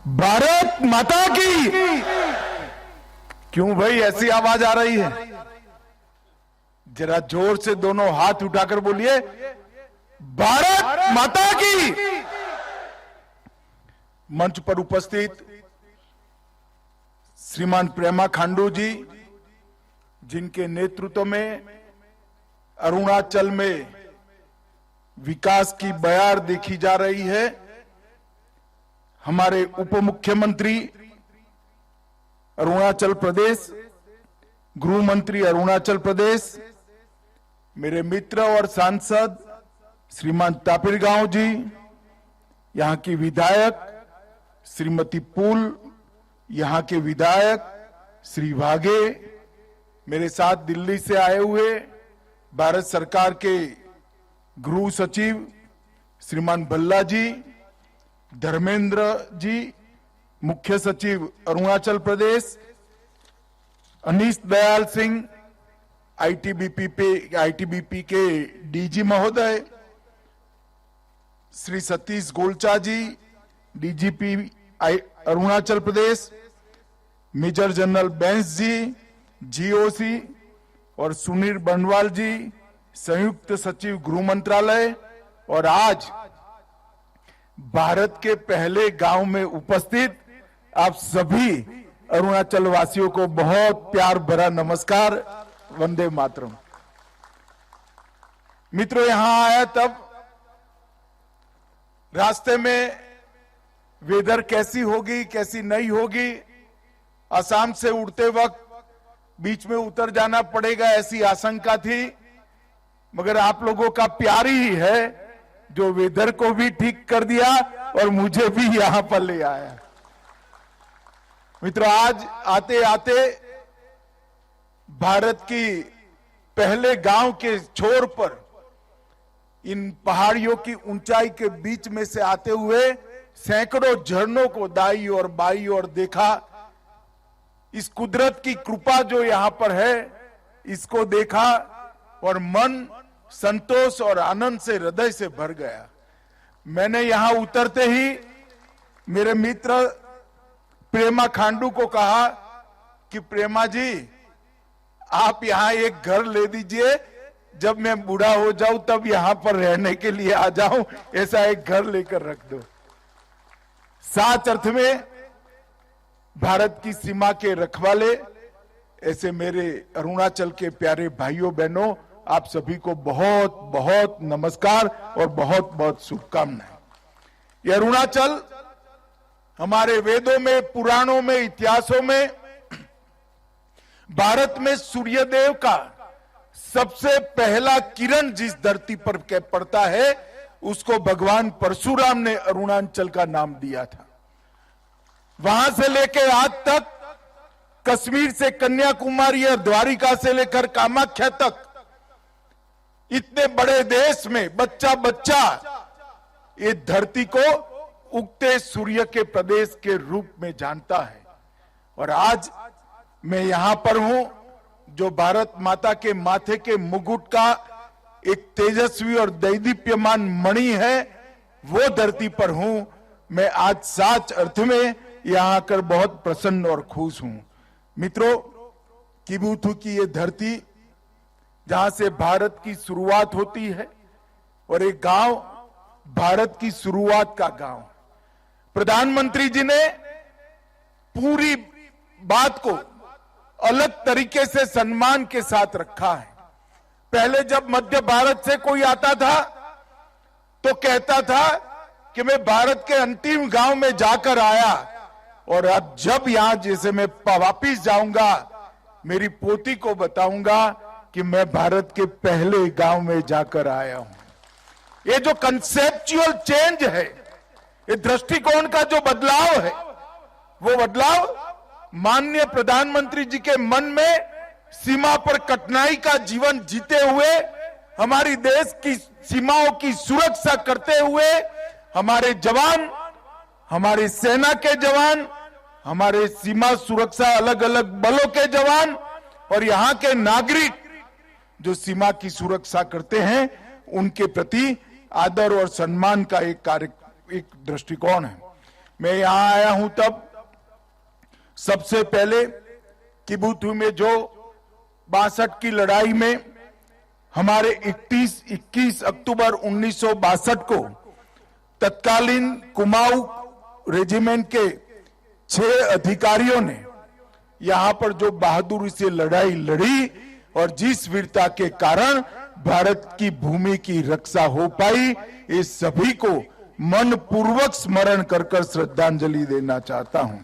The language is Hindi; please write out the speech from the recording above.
भारत माता की। क्यों भाई ऐसी आवाज आ रही है? जरा जोर से दोनों हाथ उठाकर बोलिए, भारत माता की। मंच पर उपस्थित श्रीमान प्रेमा खांडू जी, जिनके नेतृत्व में अरुणाचल में विकास की बयार देखी जा रही है, हमारे उप मुख्यमंत्री अरुणाचल प्रदेश, गृह मंत्री अरुणाचल प्रदेश, मेरे मित्र और सांसद श्रीमान तापिरगांव जी, यहां की विधायक श्रीमती पुल, यहां के विधायक श्री वाघे, मेरे साथ दिल्ली से आए हुए भारत सरकार के गृह सचिव श्रीमान भल्ला जी, धर्मेंद्र जी, मुख्य सचिव अरुणाचल प्रदेश, अनीश दयाल सिंह, आईटीबीपी के डीजी महोदय, श्री सतीश गोलचा जी, DGP Arunachal Pradesh, major general Bains जी, जीओसी, और सुनील बंडवाल जी, संयुक्त सचिव गृह मंत्रालय, और आज भारत के पहले गांव में उपस्थित आप सभी अरुणाचल वासियों को बहुत प्यार भरा नमस्कार, वंदे मातरम। मित्रों, यहां आया तब रास्ते में वेदर कैसी होगी कैसी नहीं होगी, असम से उड़ते वक्त बीच में उतर जाना पड़ेगा ऐसी आशंका थी, मगर आप लोगों का प्यार ही है जो वेदर को भी ठीक कर दिया और मुझे भी यहां पर ले आया। मित्रों, आज आते आते भारत की पहले गांव के छोर पर इन पहाड़ियों की ऊंचाई के बीच में से आते हुए सैकड़ों झरनों को दाई और बाई और देखा। इस कुदरत की कृपा जो यहां पर है, इसको देखा और मन संतोष और आनंद से हृदय से भर गया। मैंने यहां उतरते ही मेरे मित्र प्रेमा खांडू को कहा कि प्रेमा जी, आप यहां एक घर ले दीजिए, जब मैं बूढ़ा हो जाऊं तब यहां पर रहने के लिए आ जाऊं, ऐसा एक घर लेकर रख दो। साच अर्थ में भारत की सीमा के रखवाले ऐसे मेरे अरुणाचल के प्यारे भाइयों बहनों, आप सभी को बहुत बहुत नमस्कार और बहुत बहुत शुभकामनाएं। ये अरुणाचल हमारे वेदों में, पुराणों में, इतिहासों में भारत में सूर्यदेव का सबसे पहला किरण जिस धरती पर पड़ता है, उसको भगवान परशुराम ने अरुणाचल का नाम दिया था। वहां से लेकर आज तक, कश्मीर से कन्याकुमारी और द्वारिका से लेकर कामाख्या तक, इतने बड़े देश में बच्चा बच्चा ये धरती को उगते सूर्य के प्रदेश के रूप में जानता है। और आज मैं यहां पर हूं, जो भारत माता के माथे के मुकुट का एक तेजस्वी और दैदीप्यमान मणि है, वो धरती पर हूं। मैं आज साच अर्थ में यहां आकर बहुत प्रसन्न और खुश हूं। मित्रों, किबुथु की ये धरती जहां से भारत की शुरुआत होती है, और एक गांव भारत की शुरुआत का गांव। प्रधानमंत्री जी ने पूरी बात को अलग तरीके से सम्मान के साथ रखा है। पहले जब मध्य भारत से कोई आता था तो कहता था कि मैं भारत के अंतिम गांव में जाकर आया, और अब जब यहां जैसे मैं वापिस जाऊंगा, मेरी पोती को बताऊंगा कि मैं भारत के पहले गांव में जाकर आया हूं। ये जो कंसेप्चुअल चेंज है, ये दृष्टिकोण का जो बदलाव है, वो बदलाव माननीय प्रधानमंत्री जी के मन में सीमा पर कठिनाई का जीवन जीते हुए, हमारी देश की सीमाओं की सुरक्षा करते हुए, हमारे जवान, हमारी सेना के जवान, हमारे सीमा सुरक्षा अलग अलग बलों के जवान और यहां के नागरिक जो सीमा की सुरक्षा करते हैं, उनके प्रति आदर और सम्मान का एक दृष्टिकोण है। मैं यहां आया हूं तब सबसे पहले किबुथु में जो 62 की लड़ाई में हमारे 21 अक्टूबर 1962 को तत्कालीन कुमाऊं रेजिमेंट के 6 अधिकारियों ने यहां पर जो बहादुरी से लड़ाई लड़ी और जिस वीरता के कारण भारत की भूमि की रक्षा हो पाई, इस सभी को मन पूर्वक स्मरण कर श्रद्धांजलि देना चाहता हूं।